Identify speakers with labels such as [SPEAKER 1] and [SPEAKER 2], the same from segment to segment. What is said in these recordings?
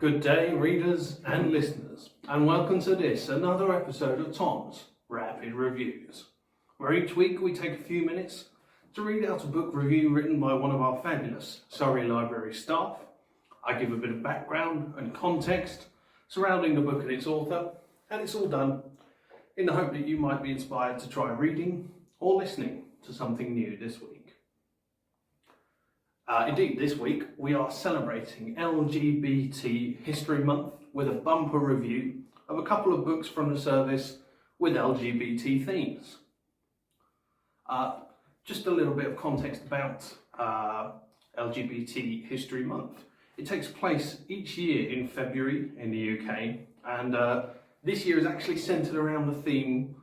[SPEAKER 1] Good day, readers and listeners, and welcome to another episode of Tom's Rapid Reviews, where each week we take a few minutes to read out a book review written by one of our fabulous Surrey Library staff. I give a bit of background and context surrounding the book and its author, and it's all done in the hope that you might be inspired to try reading or listening to something new this week. Indeed, this week we are celebrating LGBT History Month with a bumper review of a couple of books from the service with LGBT themes. Just a little bit of context about LGBT History Month. It takes place each year in February in the UK, and this year is actually centred around the theme,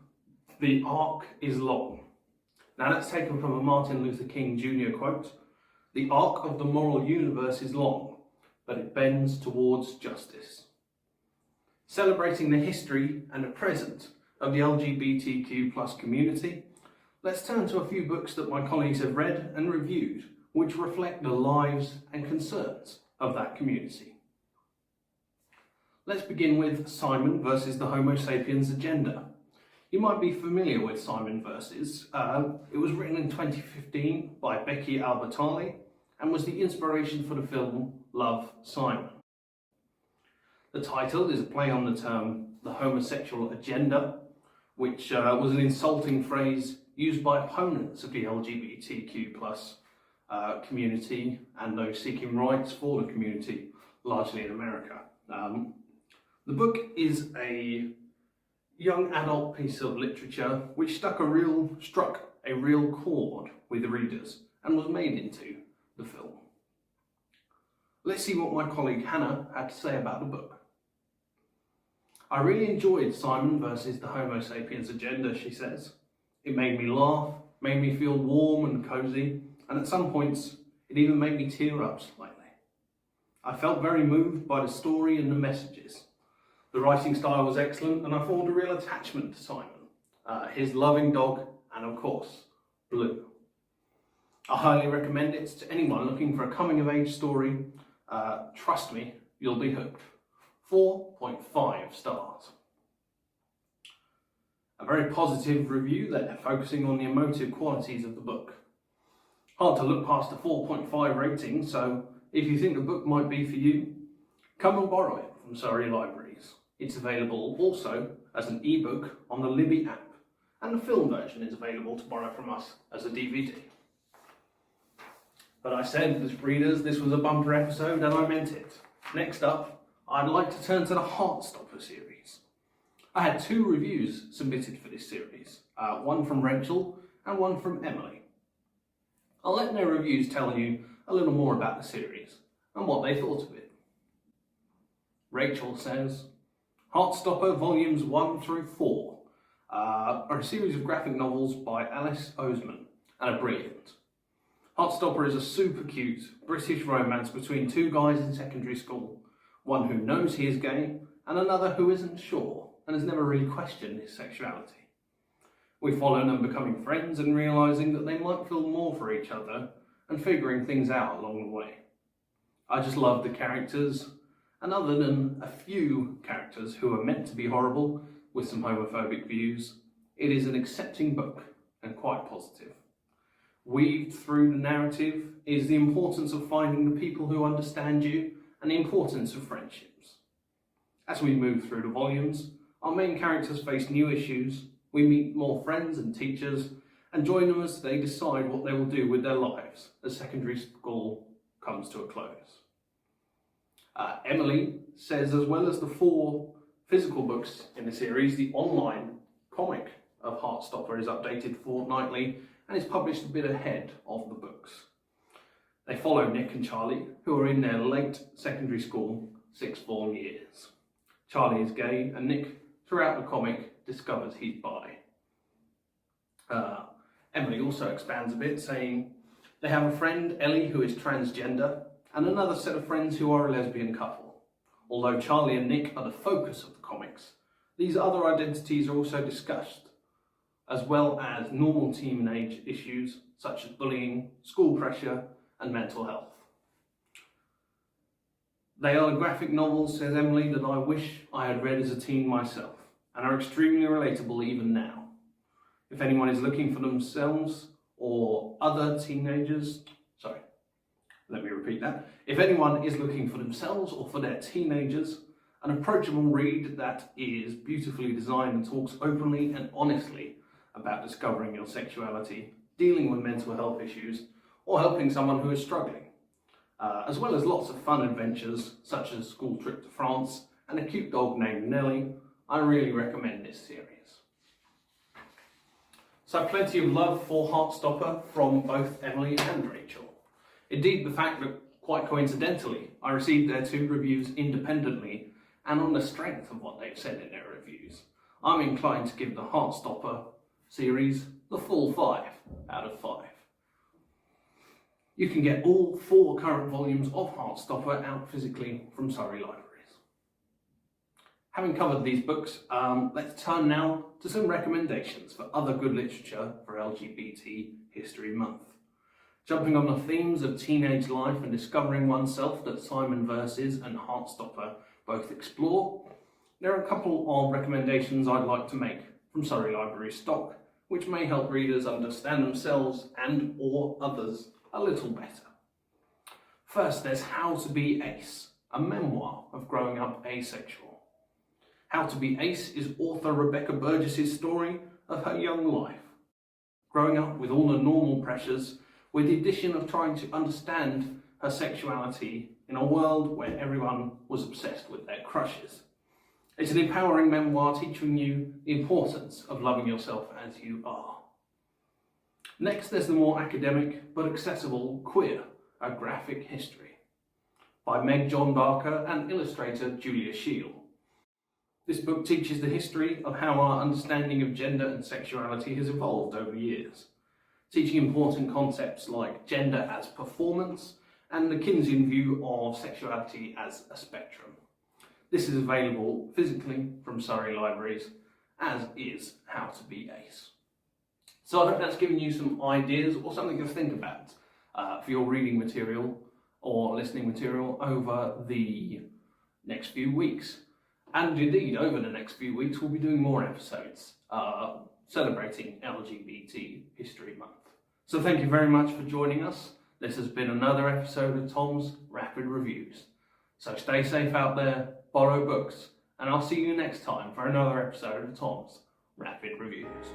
[SPEAKER 1] "The Arc is Long." Now that's taken from a Martin Luther King Jr. quote. "The arc of the moral universe is long, but it bends towards justice." Celebrating the history and the present of the LGBTQ+ community, let's turn to a few books that my colleagues have read and reviewed, which reflect the lives and concerns of that community. Let's begin with Simon versus the Homo sapiens agenda. You might be familiar with Simon versus. It was written in 2015 by Becky Albertalli and was the inspiration for the film Love, Simon. The title is a play on the term the homosexual agenda, which was an insulting phrase used by opponents of the LGBTQ+ community and those seeking rights for the community, largely in America. The book is a young adult piece of literature which struck a real chord with the readers and was made into the film. Let's see what my colleague Hannah had to say about the book. "I really enjoyed Simon versus the Homo sapiens agenda," she says. "It made me laugh, made me feel warm and cosy, and at some points it even made me tear up slightly. I felt very moved by the story and the messages. The writing style was excellent, and I formed a real attachment to Simon, his loving dog, and of course, Blue. I highly recommend it to anyone looking for a coming-of-age story. Trust me, you'll be hooked." 4.5 stars. A very positive review there, focusing on the emotive qualities of the book. Hard to look past a 4.5 rating, so if you think the book might be for you, come and borrow it from Surrey Libraries. It's available also as an ebook on the Libby app, and the film version is available to borrow from us as a DVD. But I said, readers, this was a bumper episode, and I meant it. Next up, I'd like to turn to the Heartstopper series. I had 2 reviews submitted for this series, one from Rachel and one from Emily. I'll let their reviews tell you a little more about the series and what they thought of it. Rachel says, "Heartstopper volumes 1 through 4 are a series of graphic novels by Alice Oseman and are brilliant. Heartstopper is a super cute British romance between 2 guys in secondary school, one who knows he is gay and another who isn't sure and has never really questioned his sexuality. We follow them becoming friends and realising that they might feel more for each other and figuring things out along the way. I just love the characters, and other than a few characters who are meant to be horrible with some homophobic views, it is an accepting book and quite positive. Weaved through the narrative is the importance of finding the people who understand you and the importance of friendships. As we move through the volumes, our main characters face new issues, we meet more friends and teachers, and join them as they decide what they will do with their lives as secondary school comes to a close." Emily says, as well as the 4 physical books in the series, the online comic of Heartstopper is updated fortnightly and is published a bit ahead of the books. They follow Nick and Charlie, who are in their late secondary school 6th form years. Charlie is gay, and Nick, throughout the comic, discovers he's bi. Emily also expands a bit, saying they have a friend, Ellie, who is transgender, and another set of friends who are a lesbian couple. Although Charlie and Nick are the focus of the comics, these other identities are also discussed, as well as normal teenage issues such as bullying, school pressure, and mental health. They are graphic novels, says Emily, that I wish I had read as a teen myself, and are extremely relatable even now. If anyone is looking for themselves or other teenagers, let me repeat that. If anyone is looking for themselves or for their teenagers, an approachable read that is beautifully designed and talks openly and honestly about discovering your sexuality, dealing with mental health issues, or helping someone who is struggling. As well as lots of fun adventures such as School Trip to France and a cute dog named Nellie, I really recommend this series. So plenty of love for Heartstopper from both Emily and Rachel. Indeed, the fact that, quite coincidentally, I received their 2 reviews independently and on the strength of what they've said in their reviews, I'm inclined to give the Heartstopper series the full 5 out of 5. You can get all 4 current volumes of Heartstopper out physically from Surrey Libraries. Having covered these books, let's turn now to some recommendations for other good literature for LGBT History Month. Jumping on the themes of teenage life and discovering oneself that Simon Verses and Heartstopper both explore, there are a couple of recommendations I'd like to make from Surrey Library stock, which may help readers understand themselves and or others a little better. First, there's How to Be Ace, a memoir of growing up asexual. How to Be Ace is author Rebecca Burgess's story of her young life, growing up with all the normal pressures, with the addition of trying to understand her sexuality in a world where everyone was obsessed with their crushes. It's an empowering memoir teaching you the importance of loving yourself as you are. Next, there's the more academic but accessible Queer, A Graphic History, by Meg John Barker and illustrator Julia Shield. This book teaches the history of how our understanding of gender and sexuality has evolved over years, teaching important concepts like gender as performance and the Keynesian view of sexuality as a spectrum. This is available physically from Surrey Libraries, as is How to Be Ace. So I hope that's given you some ideas or something to think about for your reading material or listening material over the next few weeks. And indeed, over the next few weeks, we'll be doing more episodes celebrating LGBT History Month. So thank you very much for joining us. This has been another episode of Tom's Rapid Reviews. So stay safe out there, borrow books, and I'll see you next time for another episode of Tom's Rapid Reviews.